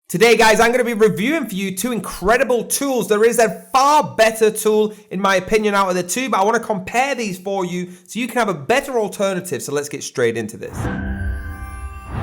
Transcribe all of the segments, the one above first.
Today, guys, I'm going to be reviewing for you two incredible tools. There is a far better tool, in my opinion, out of the two, but I want to compare these for you so you can have a better alternative. So let's get straight into this.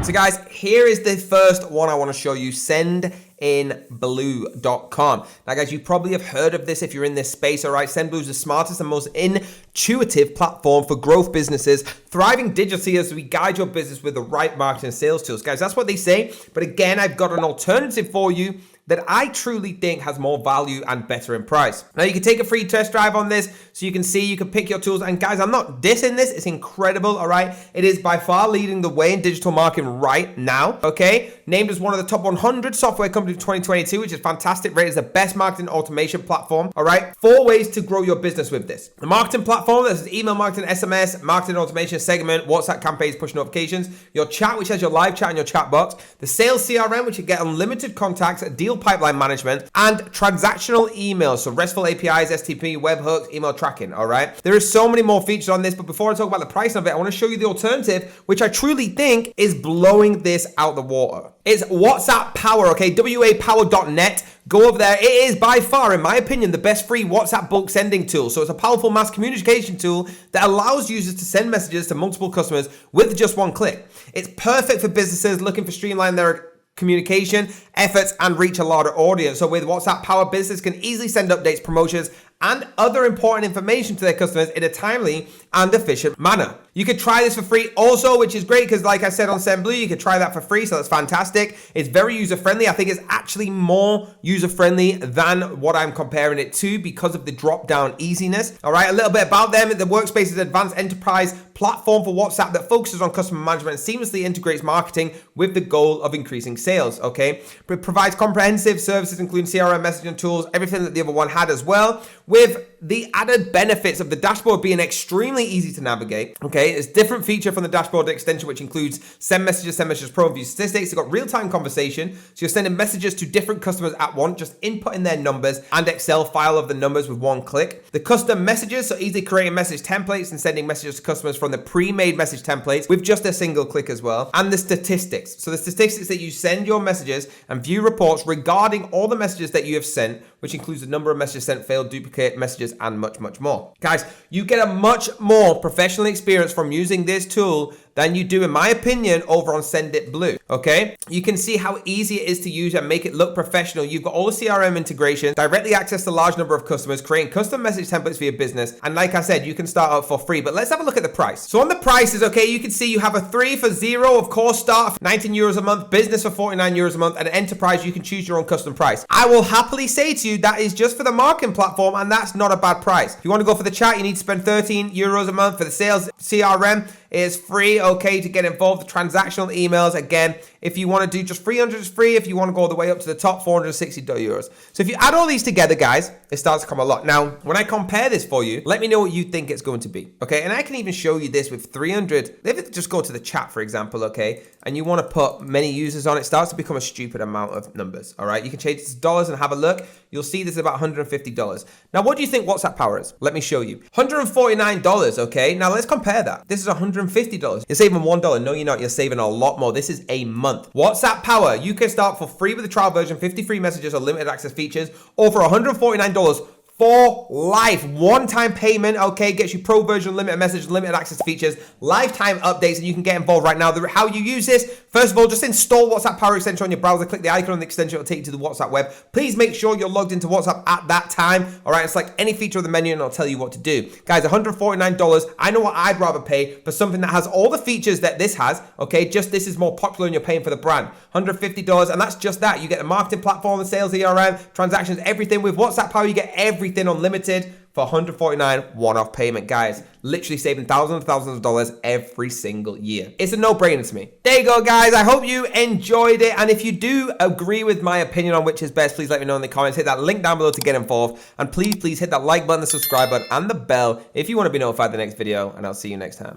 So guys, here is the first one I want to show you, Sendinblue.com. Now guys, you probably have heard of this if you're in this space, all right? Sendinblue is the smartest and most intuitive platform for growth businesses, thriving digitally as we guide your business with the right marketing and sales tools. Guys, that's what they say. But again, I've got an alternative for you that I truly think has more value and better in price. Now you can take a free test drive on this so you can see, you can pick your tools. And guys, I'm not dissing this, it's incredible, all right? It is by far leading the way in digital marketing right now, okay? Named as one of the top 100 software companies of 2022, which is fantastic, rated as the best marketing automation platform, all right? 4 ways to grow your business with this. The marketing platform, this is email marketing, SMS, marketing automation segment, WhatsApp campaigns, push notifications, your chat, which has your live chat and your chat box, the sales CRM, which you get unlimited contacts, deal pipeline management, and transactional emails, so RESTful APIs, STP, webhooks, email tracking, all right? There is so many more features on this, but before I talk about the price of it, I want to show you the alternative, which I truly think is blowing this out the water. It's Wapower, okay? wapower.net. Go over there. It is by far, in my opinion, the best free WhatsApp bulk sending tool. So it's a powerful mass communication tool that allows users to send messages to multiple customers with just one click. It's perfect for businesses looking for streamline their communication efforts and reach a larger audience. So with Wapower, business can easily send updates, promotions, and other important information to their customers in a timely and efficient manner. You could try this for free also, which is great because like I said on Sendinblue, you could try that for free, so that's fantastic. It's very user-friendly. I think it's actually more user-friendly than what I'm comparing it to because of the drop-down easiness. All right, a little bit about them. The Workspace is an advanced enterprise platform for WhatsApp that focuses on customer management and seamlessly integrates marketing with the goal of increasing sales, okay? It provides comprehensive services including CRM, messaging tools, everything that the other one had as well, with the added benefits of the dashboard being extremely easy to navigate, okay? It's a different feature from the dashboard extension, which includes Send Messages Pro, and View Statistics. They've got real-time conversation, so you're sending messages to different customers at once, just inputting their numbers and Excel file of the numbers with one click. The custom messages, so easily creating message templates and sending messages to customers from the pre-made message templates with just a single click as well. And the statistics, so the statistics that you send your messages and view reports regarding all the messages that you have sent, which includes the number of messages sent, failed, duplicate messages, and much, much more. Guys, you get a much more professional experience from using this tool than you do, in my opinion, over on Sendinblue, okay? You can see how easy it is to use and make it look professional. You've got all the CRM integration, directly access to a large number of customers, creating custom message templates for your business. And like I said, you can start out for free, but let's have a look at the price. So on the prices, okay, you can see you have a 3 for 0, of course, start for 19 euros a month, business for 49 euros a month, and enterprise, you can choose your own custom price. I will happily say to you, that is just for the marketing platform, and that's not a bad price. If you want to go for the chat, you need to spend 13 euros a month. For the sales CRM, it's free, okay, to get involved. The transactional emails, again, if you want to do just 300, it's free. If you want to go all the way up to the top, 460 euros. So if you add all these together, guys, it starts to come a lot. Now, when I compare this for you, let me know what you think it's going to be, okay? And I can even show you this with 300. If it just go to the chat, for example, okay, and you want to put many users on, it starts to become a stupid amount of numbers, all right? You can change it to dollars and have a look. You'll see this is about $150. Now, what do you think Wapower is? Let me show you. $149, okay? Now, let's compare that. This is $150. You're saving $1. No, you're not. You're saving a lot more. This is a month. Wapower, you can start for free with the trial version, 50 free messages or limited access features, or for $149 for life. One-time payment, okay, gets you pro version, limited message, limited access features, lifetime updates, and you can get involved right now. How you use this, first of all, just install Wapower extension on your browser, click the icon on the extension, it'll take you to the WhatsApp web. Please make sure you're logged into WhatsApp at that time, all right? It's like any feature of the menu and it'll tell you what to do. Guys, $149, I know what I'd rather pay for something that has all the features that this has, okay? Just this is more popular and you're paying for the brand. $150, and that's just that. You get the marketing platform, the sales ERM, transactions, everything. With Wapower, you get everything unlimited for $149 one-off payment. Guys, literally saving thousands of dollars every single year. It's a no-brainer to me. There you go, guys. I hope you enjoyed it, and if you do agree with my opinion on which is best, please let me know in the comments. Hit that link down below to get involved, and please hit that like button, the subscribe button, and the bell if you want to be notified of the next video, and I'll see you next time.